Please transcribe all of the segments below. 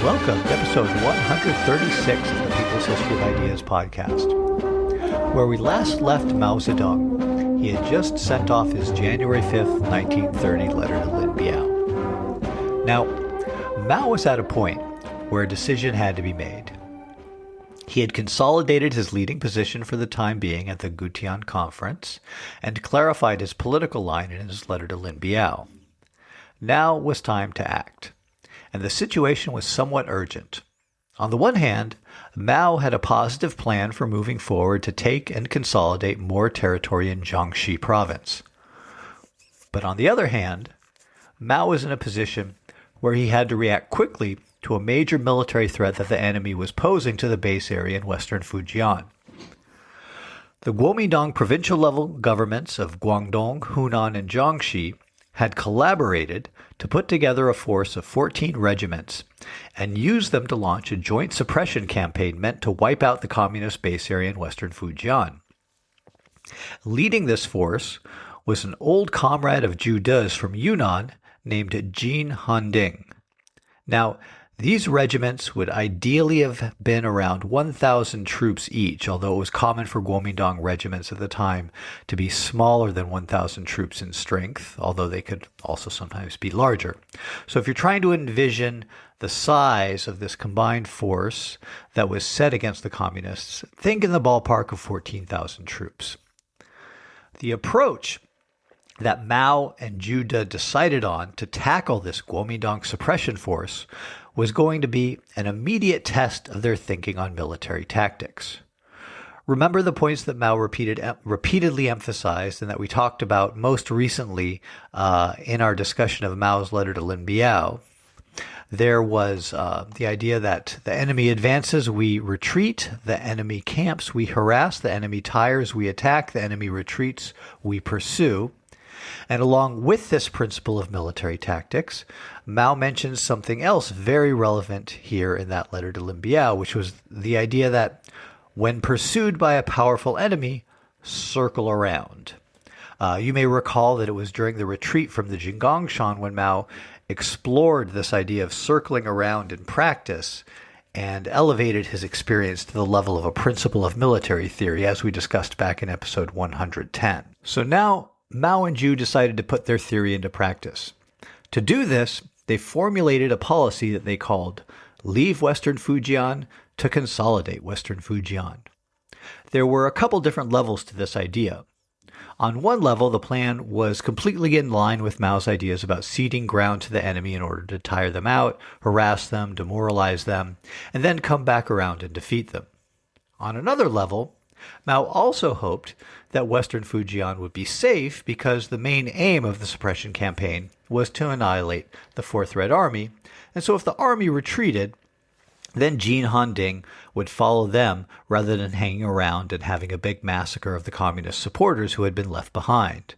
welcome to episode 136 of the People's History of Ideas podcast. Where we last left Mao Zedong, he had just sent off his January 5th, 1930 letter to Lin Biao. Now, Mao was at a point where a decision had to be made. He had consolidated his leading position for the time being at the Fujian conference and clarified his political line in his letter to Lin Biao. Now was time to act, and the situation was somewhat urgent. On the one hand, Mao had a positive plan for moving forward to take and consolidate more territory in Jiangxi province. But on the other hand, Mao was in a position where he had to react quickly to a major military threat that the enemy was posing to the base area in western Fujian. The Guomindang provincial-level governments of Guangdong, Hunan, and Jiangxi had collaborated to put together a force of 14 regiments and use them to launch a joint suppression campaign meant to wipe out the communist base area in western Fujian. Leading this force was an old comrade of Zhu De's from Yunnan named Jin Handing. Now, these regiments would ideally have been around 1,000 troops each, although it was common for Guomindang regiments at the time to be smaller than 1,000 troops in strength, although they could also sometimes be larger. So if you're trying to envision the size of this combined force that was set against the communists, think in the ballpark of 14,000 troops. The approach that Mao and Zhu De decided on to tackle this Guomindang suppression force was going to be an immediate test of their thinking on military tactics. Remember the points that Mao repeatedly emphasized and that we talked about most recently in our discussion of Mao's letter to Lin Biao. There was the idea that the enemy advances, we retreat, the enemy camps, we harass, the enemy tires, we attack, the enemy retreats, we pursue. And along with this principle of military tactics, Mao mentions something else very relevant here in that letter to Lin Biao, which was the idea that when pursued by a powerful enemy, circle around. You may recall that it was during the retreat from the Jiangxi when Mao explored this idea of circling around in practice and elevated his experience to the level of a principle of military theory, as we discussed back in episode 110. So now, Mao and Zhu decided to put their theory into practice. To do this, they formulated a policy that they called Leave Western Fujian to Consolidate Western Fujian. There were a couple different levels to this idea. On one level, the plan was completely in line with Mao's ideas about ceding ground to the enemy in order to tire them out, harass them, demoralize them, and then come back around and defeat them. On another level, Mao also hoped that Western Fujian would be safe because the main aim of the suppression campaign was to annihilate the Fourth Red Army, and so if the army retreated, then Jin Handing would follow them rather than hanging around and having a big massacre of the communist supporters who had been left behind.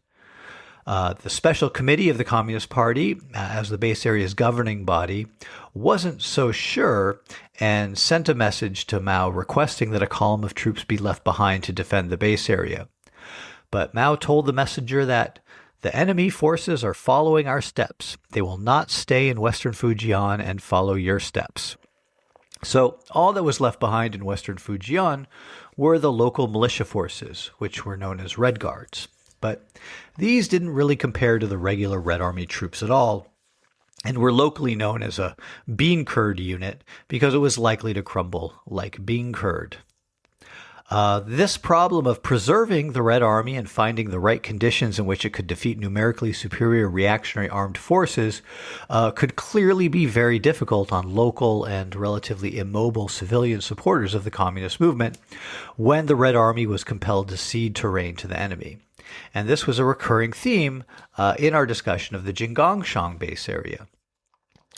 The Special Committee of the Communist Party, as the base area's governing body, wasn't so sure and sent a message to Mao requesting that a column of troops be left behind to defend the base area. But Mao told the messenger that the enemy forces are following our steps. They will not stay in western Fujian and follow your steps. So all that was left behind in western Fujian were the local militia forces, which were known as Red Guards. But these didn't really compare to the regular Red Army troops at all, and were locally known as a bean curd unit because it was likely to crumble like bean curd. This problem of preserving the Red Army and finding the right conditions in which it could defeat numerically superior reactionary armed forces could clearly be very difficult on local and relatively immobile civilian supporters of the communist movement when the Red Army was compelled to cede terrain to the enemy. And this was a recurring theme in our discussion of the Jiangxi base area.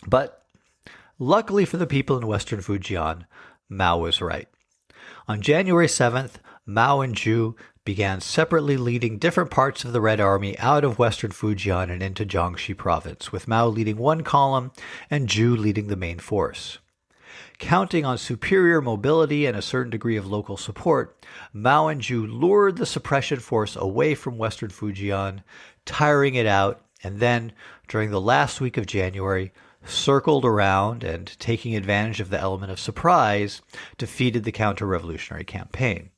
But luckily for the people in western Fujian, Mao was right. On January 7th, Mao and Zhu began separately leading different parts of the Red Army out of western Fujian and into Jiangxi province, with Mao leading one column and Zhu leading the main force. Counting on superior mobility and a certain degree of local support, Mao and Zhu lured the suppression force away from western Fujian, tiring it out, and then, during the last week of January, circled around and, taking advantage of the element of surprise, defeated the counter-revolutionary campaign.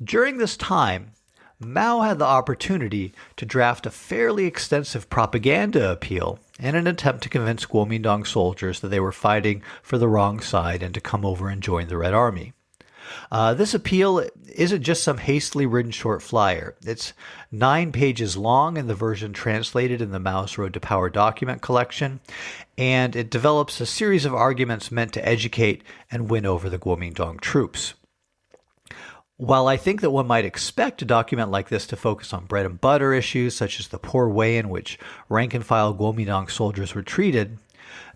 During this time, Mao had the opportunity to draft a fairly extensive propaganda appeal in an attempt to convince Guomindang soldiers that they were fighting for the wrong side and to come over and join the Red Army. This appeal isn't just some hastily written short flyer. It's 9 pages long in the version translated in the Mao's Road to Power document collection, and it develops a series of arguments meant to educate and win over the Guomindang troops. While I think that one might expect a document like this to focus on bread and butter issues, such as the poor way in which rank-and-file Guomindang soldiers were treated,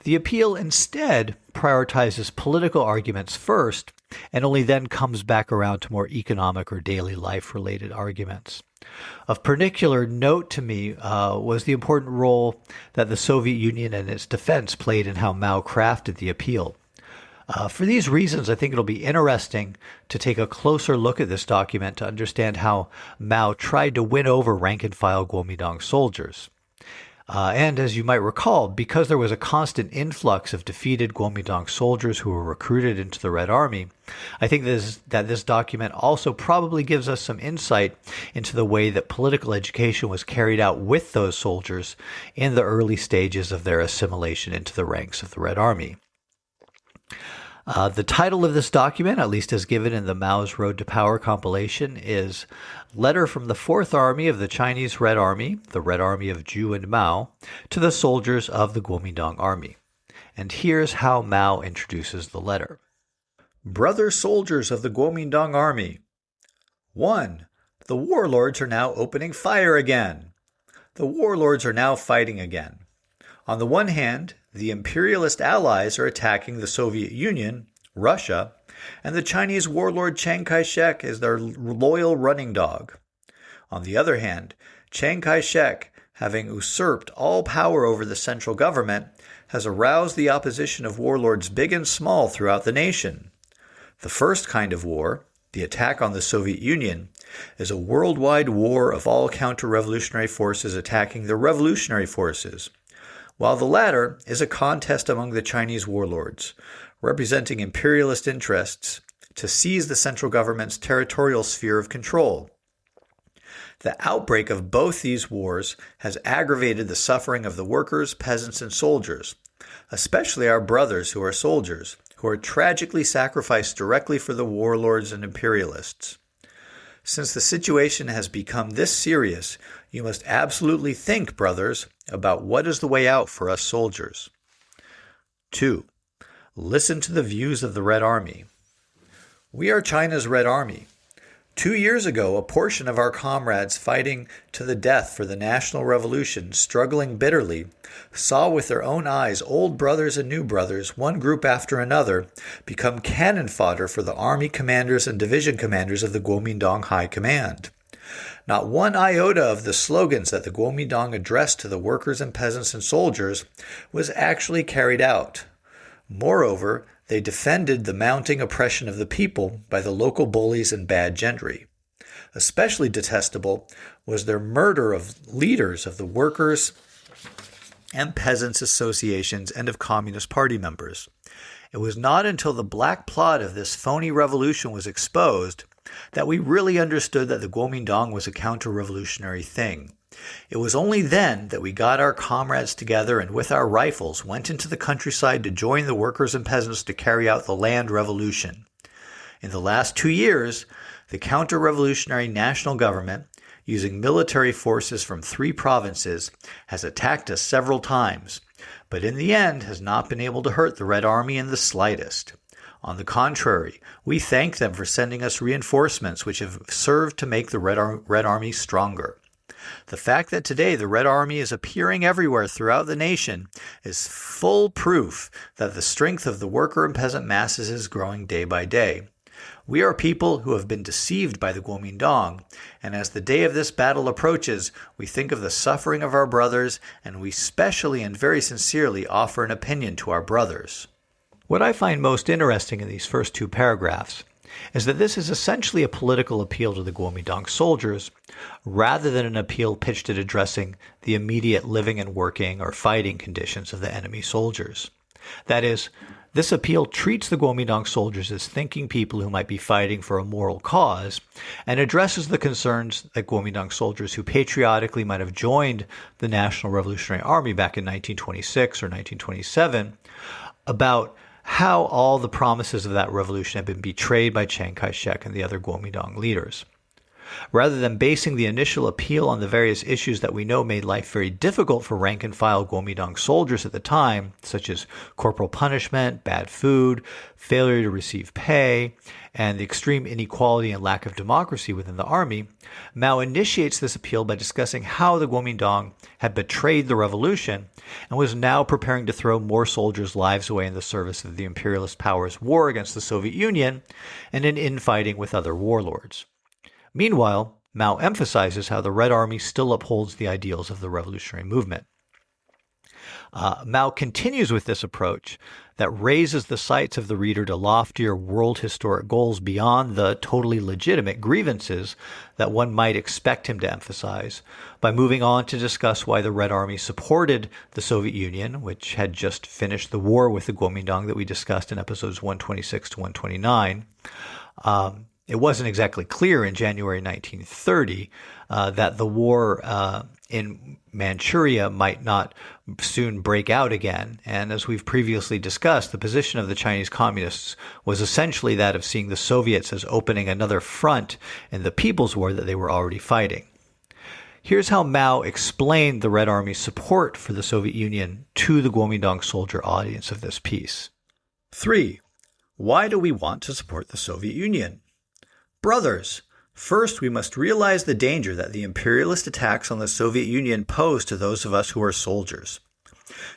the appeal instead prioritizes political arguments first, and only then comes back around to more economic or daily life-related arguments. Of particular note to me was the important role that the Soviet Union and its defense played in how Mao crafted the appeal. For these reasons, I think it'll be interesting to take a closer look at this document to understand how Mao tried to win over rank-and-file Guomindang soldiers. And as you might recall, because there was a constant influx of defeated Guomindang soldiers who were recruited into the Red Army, I think that this document also probably gives us some insight into the way that political education was carried out with those soldiers in the early stages of their assimilation into the ranks of the Red Army. The title of this document, at least as given in the Mao's Road to Power compilation, is Letter from the Fourth Army of the Chinese Red Army, the Red Army of Zhu and Mao, to the soldiers of the Guomindang Army. And here's how Mao introduces the letter. Brother soldiers of the Guomindang Army. 1. The warlords are now opening fire again. The warlords are now fighting again. On the one hand, the imperialist allies are attacking the Soviet Union, Russia, and the Chinese warlord Chiang Kai-shek is their loyal running dog. On the other hand, Chiang Kai-shek, having usurped all power over the central government, has aroused the opposition of warlords big and small throughout the nation. The first kind of war, the attack on the Soviet Union, is a worldwide war of all counter-revolutionary forces attacking the revolutionary forces, while the latter is a contest among the Chinese warlords, representing imperialist interests, to seize the central government's territorial sphere of control. The outbreak of both these wars has aggravated the suffering of the workers, peasants, and soldiers, especially our brothers who are soldiers, who are tragically sacrificed directly for the warlords and imperialists. Since the situation has become this serious, you must absolutely think, brothers, about what is the way out for us soldiers. 2. Listen to the views of the Red Army. We are China's Red Army. 2 years ago, a portion of our comrades fighting to the death for the national revolution, struggling bitterly, saw with their own eyes old brothers and new brothers, one group after another, become cannon fodder for the army commanders and division commanders of the Guomindang High Command. Not one iota of the slogans that the Guomindang addressed to the workers and peasants and soldiers was actually carried out. Moreover, they defended the mounting oppression of the people by the local bullies and bad gentry. Especially detestable was their murder of leaders of the workers and peasants' associations and of Communist Party members. It was not until the black plot of this phony revolution was exposed that we really understood that the Guomindang was a counter-revolutionary thing. It was only then that we got our comrades together and with our rifles went into the countryside to join the workers and peasants to carry out the land revolution. In the last 2 years, the counter-revolutionary national government, using military forces from 3 provinces, has attacked us several times, but in the end has not been able to hurt the Red Army in the slightest. On the contrary, we thank them for sending us reinforcements which have served to make the Red Army stronger. The fact that today the Red Army is appearing everywhere throughout the nation is full proof that the strength of the worker and peasant masses is growing day by day. We are people who have been deceived by the Guomindang, and as the day of this battle approaches, we think of the suffering of our brothers, and we specially and very sincerely offer an opinion to our brothers. What I find most interesting in these first 2 paragraphs is that this is essentially a political appeal to the Guomindang soldiers, rather than an appeal pitched at addressing the immediate living and working or fighting conditions of the enemy soldiers. That is, this appeal treats the Guomindang soldiers as thinking people who might be fighting for a moral cause, and addresses the concerns that Guomindang soldiers who patriotically might have joined the National Revolutionary Army back in 1926 or 1927 about how all the promises of that revolution had been betrayed by Chiang Kai-shek and the other Guomindang leaders. Rather than basing the initial appeal on the various issues that we know made life very difficult for rank-and-file Guomindang soldiers at the time, such as corporal punishment, bad food, failure to receive pay, and the extreme inequality and lack of democracy within the army, Mao initiates this appeal by discussing how the Guomindang had betrayed the revolution and was now preparing to throw more soldiers' lives away in the service of the imperialist powers' war against the Soviet Union and in infighting with other warlords. Meanwhile, Mao emphasizes how the Red Army still upholds the ideals of the revolutionary movement. Mao continues with this approach that raises the sights of the reader to loftier world historic goals beyond the totally legitimate grievances that one might expect him to emphasize, by moving on to discuss why the Red Army supported the Soviet Union, which had just finished the war with the Guomindang that we discussed in episodes 126 to 129. It wasn't exactly clear in January 1930 that the war in Manchuria might not soon break out again. And as we've previously discussed, the position of the Chinese communists was essentially that of seeing the Soviets as opening another front in the People's War that they were already fighting. Here's how Mao explained the Red Army's support for the Soviet Union to the Guomindang soldier audience of this piece. 3. Why do we want to support the Soviet Union? Brothers, first we must realize the danger that the imperialist attacks on the Soviet Union pose to those of us who are soldiers.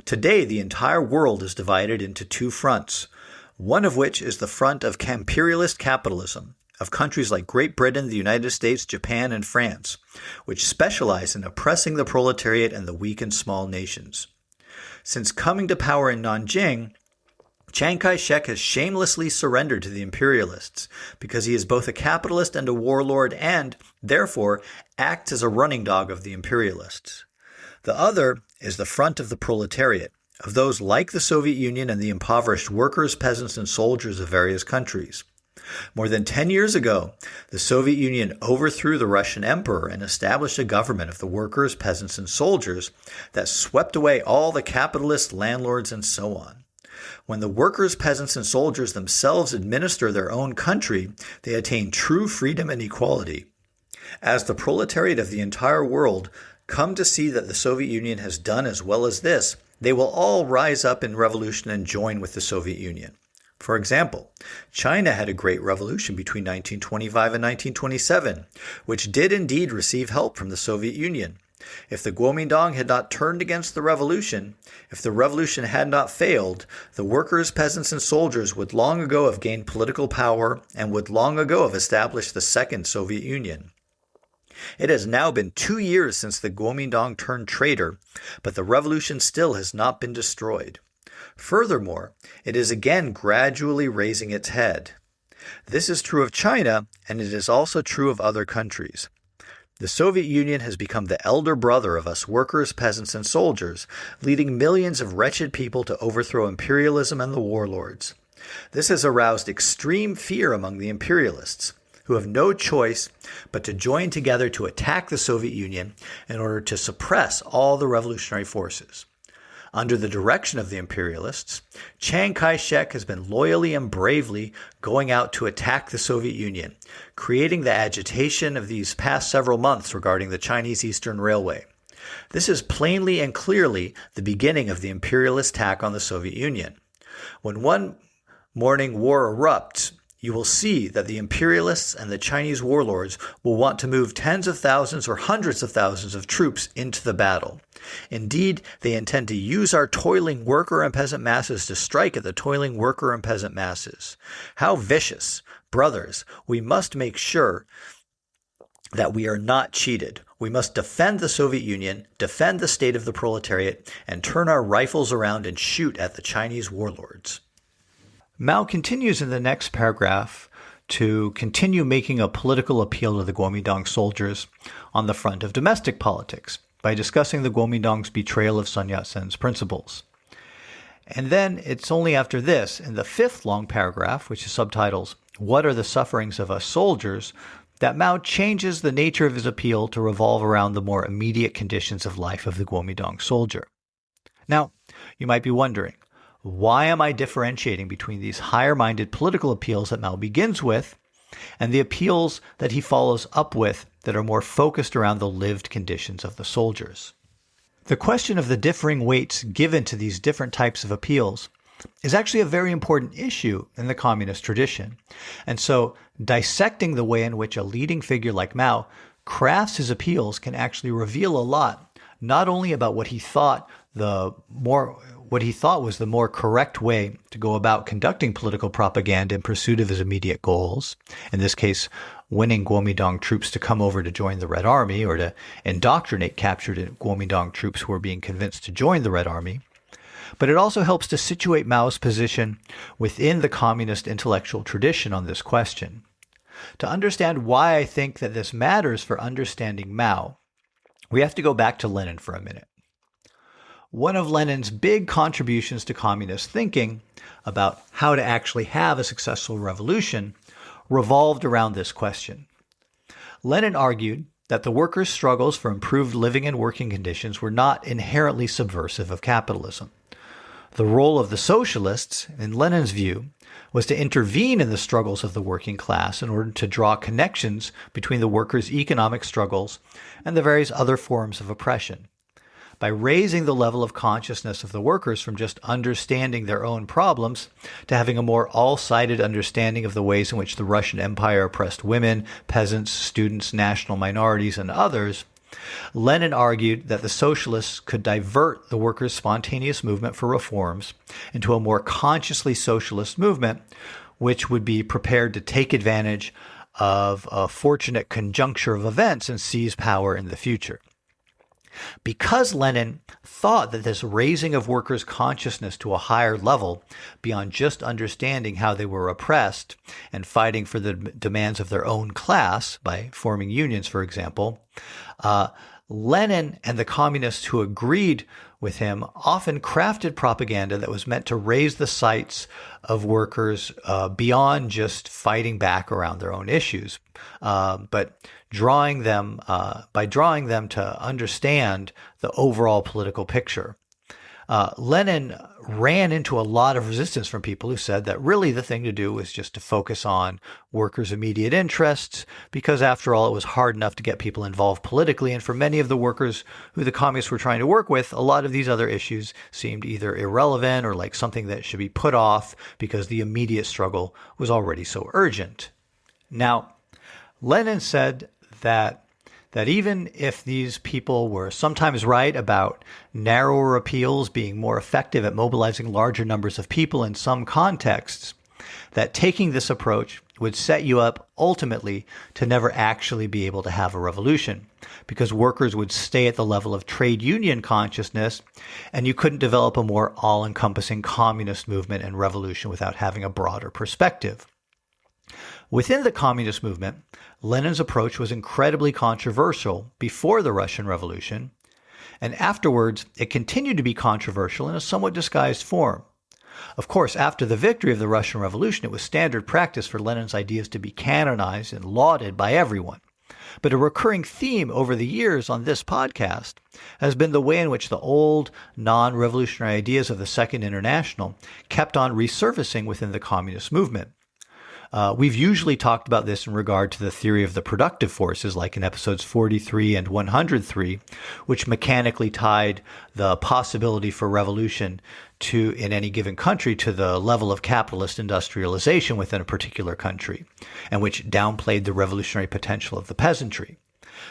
Today, the entire world is divided into two fronts, one of which is the front of imperialist capitalism, of countries like Great Britain, the United States, Japan, and France, which specialize in oppressing the proletariat and the weak and small nations. Since coming to power in Nanjing, Chiang Kai-shek has shamelessly surrendered to the imperialists because he is both a capitalist and a warlord and, therefore, acts as a running dog of the imperialists. The other is the front of the proletariat, of those like the Soviet Union and the impoverished workers, peasants, and soldiers of various countries. More than 10 years ago, the Soviet Union overthrew the Russian emperor and established a government of the workers, peasants, and soldiers that swept away all the capitalists, landlords, and so on. When the workers, peasants, and soldiers themselves administer their own country, they attain true freedom and equality. As the proletariat of the entire world come to see that the Soviet Union has done as well as this, they will all rise up in revolution and join with the Soviet Union. For example, China had a great revolution between 1925 and 1927, which did indeed receive help from the Soviet Union. If the Guomindang had not turned against the revolution, if the revolution had not failed, the workers, peasants, and soldiers would long ago have gained political power and would long ago have established the Second Soviet Union. It has now been 2 years since the Guomindang turned traitor, but the revolution still has not been destroyed. Furthermore, it is again gradually raising its head. This is true of China, and it is also true of other countries. The Soviet Union has become the elder brother of us workers, peasants, and soldiers, leading millions of wretched people to overthrow imperialism and the warlords. This has aroused extreme fear among the imperialists, who have no choice but to join together to attack the Soviet Union in order to suppress all the revolutionary forces. Under the direction of the imperialists, Chiang Kai-shek has been loyally and bravely going out to attack the Soviet Union, creating the agitation of these past several months regarding the Chinese Eastern Railway. This is plainly and clearly the beginning of the imperialist attack on the Soviet Union. When one morning war erupts, you will see that the imperialists and the Chinese warlords will want to move tens of thousands or hundreds of thousands of troops into the battle. Indeed, they intend to use our toiling worker and peasant masses to strike at the toiling worker and peasant masses. How vicious! Brothers, we must make sure that we are not cheated. We must defend the Soviet Union, defend the state of the proletariat, and turn our rifles around and shoot at the Chinese warlords. Mao continues in the next paragraph to continue making a political appeal to the Guomindang soldiers on the front of domestic politics by discussing the Guomindang's betrayal of Sun Yat-sen's principles. And then it's only after this, in the fifth long paragraph, which is subtitles, "What are the sufferings of us soldiers?" that Mao changes the nature of his appeal to revolve around the more immediate conditions of life of the Guomindang soldier. Now, you might be wondering, why am I differentiating between these higher-minded political appeals that Mao begins with and the appeals that he follows up with that are more focused around the lived conditions of the soldiers? The question of the differing weights given to these different types of appeals is actually a very important issue in the communist tradition. And so dissecting the way in which a leading figure like Mao crafts his appeals can actually reveal a lot, not only about what he thought was the more correct way to go about conducting political propaganda in pursuit of his immediate goals, in this case, winning Guomindang troops to come over to join the Red Army or to indoctrinate captured Guomindang troops who were being convinced to join the Red Army. But it also helps to situate Mao's position within the communist intellectual tradition on this question. To understand why I think that this matters for understanding Mao, we have to go back to Lenin for a minute. One of Lenin's big contributions to communist thinking about how to actually have a successful revolution revolved around this question. Lenin argued that the workers' struggles for improved living and working conditions were not inherently subversive of capitalism. The role of the socialists, in Lenin's view, was to intervene in the struggles of the working class in order to draw connections between the workers' economic struggles and the various other forms of oppression. By raising the level of consciousness of the workers from just understanding their own problems to having a more all-sided understanding of the ways in which the Russian Empire oppressed women, peasants, students, national minorities, and others, Lenin argued that the socialists could divert the workers' spontaneous movement for reforms into a more consciously socialist movement, which would be prepared to take advantage of a fortunate conjuncture of events and seize power in the future. Because Lenin thought that this raising of workers' consciousness to a higher level, beyond just understanding how they were oppressed and fighting for the demands of their own class by forming unions, for example, Lenin and the communists who agreed with him often crafted propaganda that was meant to raise the sights of workers beyond just fighting back around their own issues, but drawing them to understand the overall political picture. Lenin ran into a lot of resistance from people who said that really the thing to do was just to focus on workers' immediate interests, because after all, it was hard enough to get people involved politically. And for many of the workers who the communists were trying to work with, a lot of these other issues seemed either irrelevant or like something that should be put off because the immediate struggle was already so urgent. Now, Lenin said that even if these people were sometimes right about narrower appeals being more effective at mobilizing larger numbers of people in some contexts, that taking this approach would set you up ultimately to never actually be able to have a revolution, because workers would stay at the level of trade union consciousness, and you couldn't develop a more all-encompassing communist movement and revolution without having a broader perspective. Within the communist movement, Lenin's approach was incredibly controversial before the Russian Revolution, and afterwards it continued to be controversial in a somewhat disguised form. Of course, after the victory of the Russian Revolution, it was standard practice for Lenin's ideas to be canonized and lauded by everyone. But a recurring theme over the years on this podcast has been the way in which the old, non-revolutionary ideas of the Second International kept on resurfacing within the communist movement. We've usually talked about this in regard to the theory of the productive forces, like in episodes 43 and 103, which mechanically tied the possibility for revolution in any given country to the level of capitalist industrialization within a particular country, and which downplayed the revolutionary potential of the peasantry.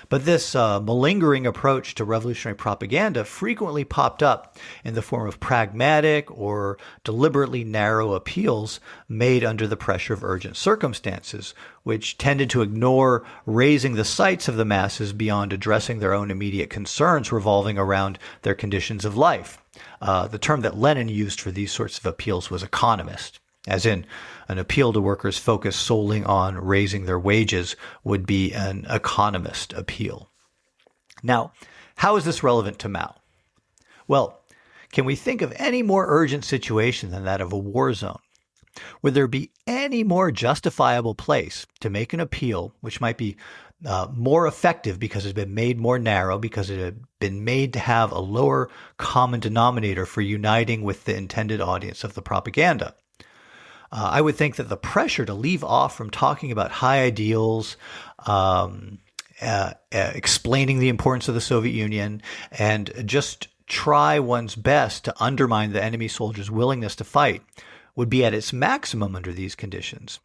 But this malingering approach to revolutionary propaganda frequently popped up in the form of pragmatic or deliberately narrow appeals made under the pressure of urgent circumstances, which tended to ignore raising the sights of the masses beyond addressing their own immediate concerns revolving around their conditions of life. The term that Lenin used for these sorts of appeals was economist. as in an appeal to workers focused solely on raising their wages would be an economist appeal. Now, how is this relevant to Mao? Well, can we think of any more urgent situation than that of a war zone? Would there be any more justifiable place to make an appeal which might be more effective because it's been made more narrow, because it had been made to have a lower common denominator for uniting with the intended audience of the propaganda? I would think that the pressure to leave off from talking about high ideals, explaining the importance of the Soviet Union, and just try one's best to undermine the enemy soldiers' willingness to fight would be at its maximum under these conditions.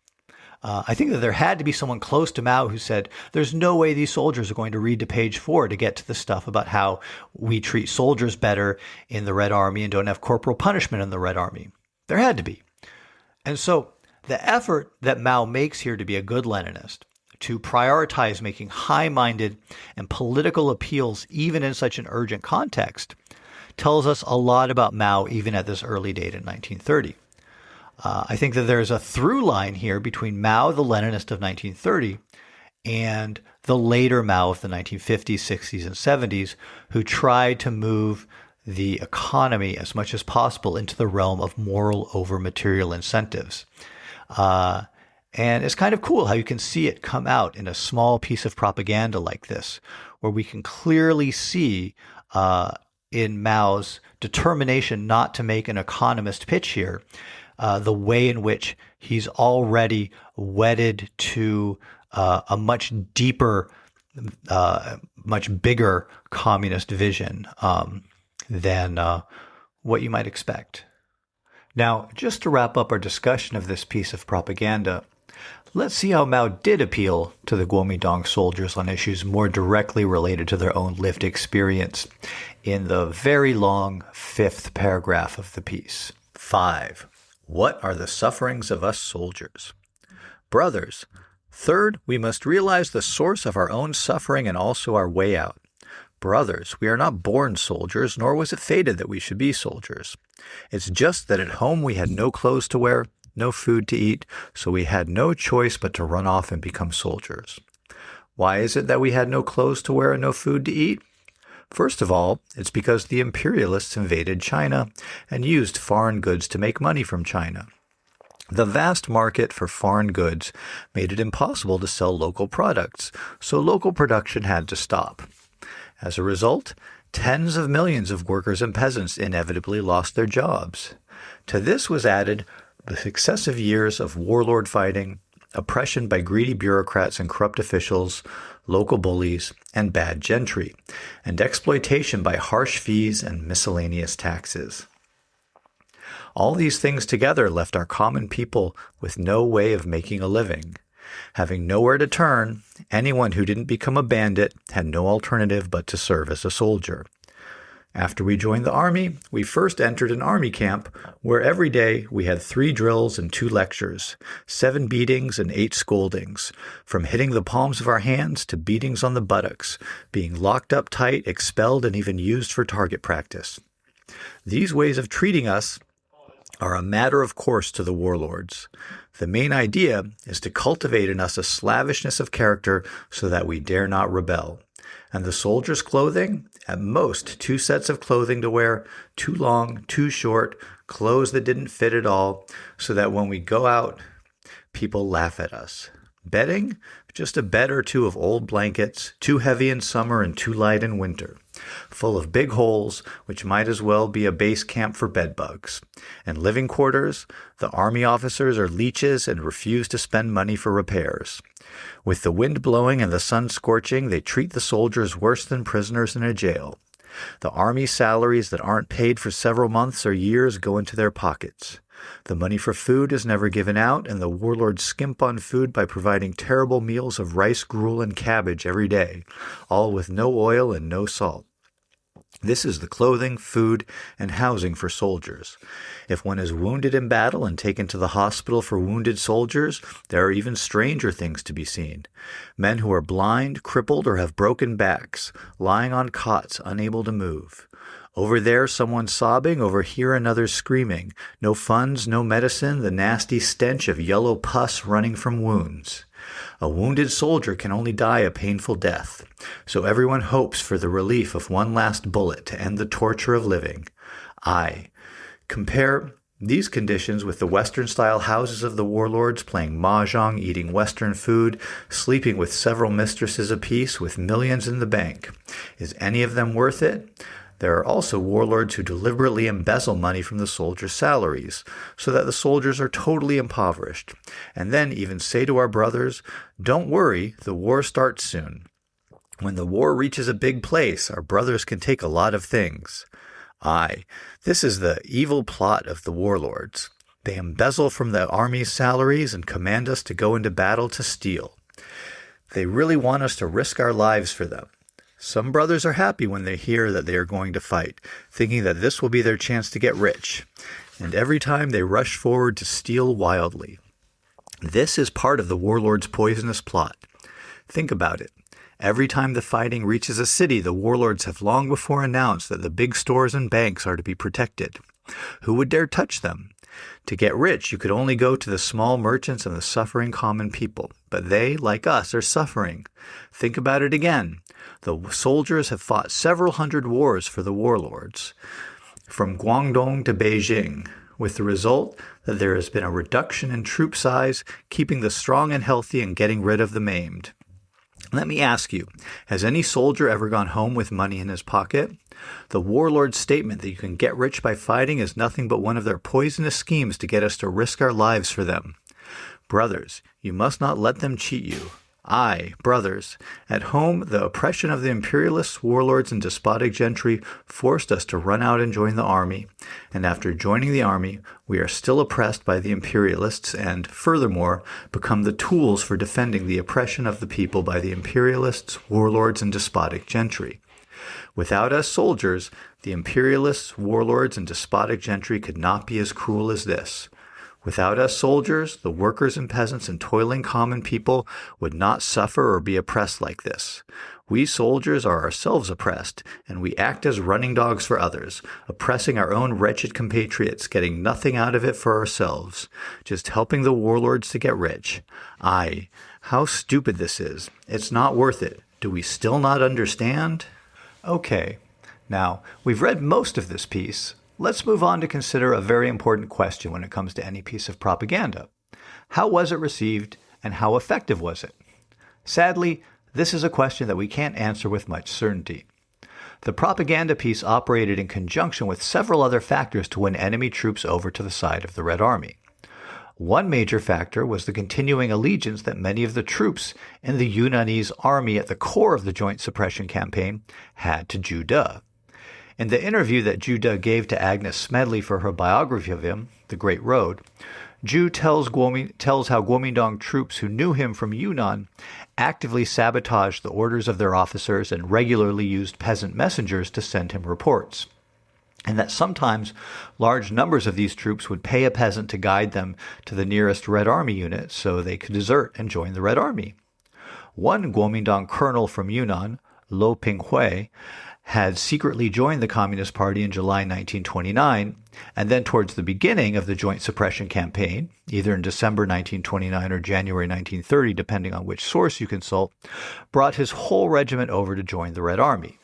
I think that there had to be someone close to Mao who said, there's no way these soldiers are going to read to page 4 to get to the stuff about how we treat soldiers better in the Red Army and don't have corporal punishment in the Red Army. There had to be. And so the effort that Mao makes here to be a good Leninist, to prioritize making high-minded and political appeals even in such an urgent context, tells us a lot about Mao even at this early date in 1930. I think that there's a through line here between Mao, the Leninist of 1930, and the later Mao of the 1950s, 60s, and 70s, who tried to move the economy as much as possible into the realm of moral over material incentives. And it's kind of cool how you can see it come out in a small piece of propaganda like this, where we can clearly see in Mao's determination not to make an economist pitch here, the way in which he's already wedded to a much deeper, much bigger communist vision than what you might expect. Now, just to wrap up our discussion of this piece of propaganda, let's see how Mao did appeal to the Guomindang soldiers on issues more directly related to their own lived experience in the very long 5th paragraph of the piece. 5. What are the sufferings of us soldiers? Brothers, third, we must realize the source of our own suffering and also our way out. Brothers, we are not born soldiers, nor was it fated that we should be soldiers. It's just that at home we had no clothes to wear, no food to eat, so we had no choice but to run off and become soldiers. Why is it that we had no clothes to wear and no food to eat? First of all, it's because the imperialists invaded China and used foreign goods to make money from China. The vast market for foreign goods made it impossible to sell local products, so local production had to stop. As a result, tens of millions of workers and peasants inevitably lost their jobs. To this was added the successive years of warlord fighting, oppression by greedy bureaucrats and corrupt officials, local bullies, and bad gentry, and exploitation by harsh fees and miscellaneous taxes. All these things together left our common people with no way of making a living. Having nowhere to turn, anyone who didn't become a bandit had no alternative but to serve as a soldier. After we joined the army, we first entered an army camp where every day we had 3 drills and 2 lectures, 7 beatings and 8 scoldings, from hitting the palms of our hands to beatings on the buttocks, being locked up tight, expelled, and even used for target practice. These ways of treating us are a matter of course to the warlords. The main idea is to cultivate in us a slavishness of character so that we dare not rebel. And the soldiers' clothing? At most 2 sets of clothing to wear, too long, too short, clothes that didn't fit at all, so that when we go out, people laugh at us. Bedding? Just a bed or 2 of old blankets, too heavy in summer and too light in winter, full of big holes, which might as well be a base camp for bedbugs. And living quarters? The army officers are leeches and refuse to spend money for repairs. With the wind blowing and the sun scorching, they treat the soldiers worse than prisoners in a jail. The army salaries that aren't paid for several months or years go into their pockets. The money for food is never given out, and the warlords skimp on food by providing terrible meals of rice, gruel, and cabbage every day, all with no oil and no salt. This is the clothing, food, and housing for soldiers. If one is wounded in battle and taken to the hospital for wounded soldiers, there are even stranger things to be seen. Men who are blind, crippled, or have broken backs, lying on cots, unable to move. Over there someone's sobbing, over here another screaming. No funds, no medicine, the nasty stench of yellow pus running from wounds. A wounded soldier can only die a painful death, so everyone hopes for the relief of one last bullet to end the torture of living. Compare these conditions with the Western-style houses of the warlords playing mahjong, eating Western food, sleeping with several mistresses apiece with millions in the bank. Is any of them worth it? There are also warlords who deliberately embezzle money from the soldiers' salaries, so that the soldiers are totally impoverished, and then even say to our brothers, "Don't worry, the war starts soon. When the war reaches a big place, our brothers can take a lot of things." This is the evil plot of the warlords. They embezzle from the army's salaries and command us to go into battle to steal. They really want us to risk our lives for them. Some brothers are happy when they hear that they are going to fight, thinking that this will be their chance to get rich. And every time they rush forward to steal wildly. This is part of the warlord's poisonous plot. Think about it. Every time the fighting reaches a city, the warlords have long before announced that the big stores and banks are to be protected. Who would dare touch them? To get rich, you could only go to the small merchants and the suffering common people. But they, like us, are suffering. Think about it again. The soldiers have fought several hundred wars for the warlords, from Guangdong to Beijing, with the result that there has been a reduction in troop size, keeping the strong and healthy and getting rid of the maimed. Let me ask you, has any soldier ever gone home with money in his pocket? The warlord's statement that you can get rich by fighting is nothing but one of their poisonous schemes to get us to risk our lives for them. Brothers, you must not let them cheat you. Brothers, at home, the oppression of the imperialists, warlords, and despotic gentry forced us to run out and join the army. And after joining the army, we are still oppressed by the imperialists and, furthermore, become the tools for defending the oppression of the people by the imperialists, warlords, and despotic gentry. Without us soldiers, the imperialists, warlords, and despotic gentry could not be as cruel as this. Without us soldiers, the workers and peasants and toiling common people would not suffer or be oppressed like this. We soldiers are ourselves oppressed, and we act as running dogs for others, oppressing our own wretched compatriots, getting nothing out of it for ourselves, just helping the warlords to get rich. How stupid this is. It's not worth it. Do we still not understand? Okay, now, we've read most of this piece. Let's move on to consider a very important question when it comes to any piece of propaganda. How was it received, and how effective was it? Sadly, this is a question that we can't answer with much certainty. The propaganda piece operated in conjunction with several other factors to win enemy troops over to the side of the Red Army. One major factor was the continuing allegiance that many of the troops in the Yunnanese army at the core of the joint-suppression campaign had to Zhu De. In the interview that Zhu De gave to Agnes Smedley for her biography of him, The Great Road, Zhu tells how Guomindang troops who knew him from Yunnan actively sabotaged the orders of their officers and regularly used peasant messengers to send him reports, and that sometimes large numbers of these troops would pay a peasant to guide them to the nearest Red Army unit so they could desert and join the Red Army. One Guomindang colonel from Yunnan, Lo Pinghui, had secretly joined the Communist Party in July 1929, and then towards the beginning of the joint suppression campaign, either in December 1929 or January 1930, depending on which source you consult, brought his whole regiment over to join the Red Army.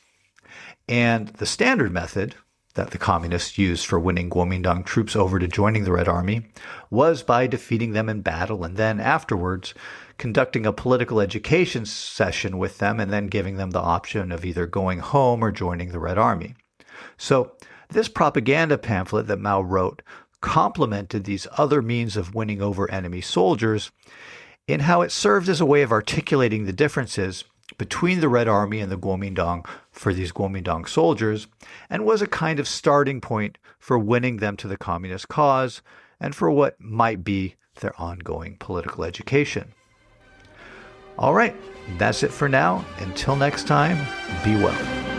And the standard method that the communists used for winning Guomindang troops over to joining the Red Army was by defeating them in battle and then afterwards conducting a political education session with them and then giving them the option of either going home or joining the Red Army. So this propaganda pamphlet that Mao wrote complemented these other means of winning over enemy soldiers in how it served as a way of articulating the differences between the Red Army and the Guomindang for these Guomindang soldiers, and was a kind of starting point for winning them to the communist cause and for what might be their ongoing political education. All right, that's it for now. Until next time, be well.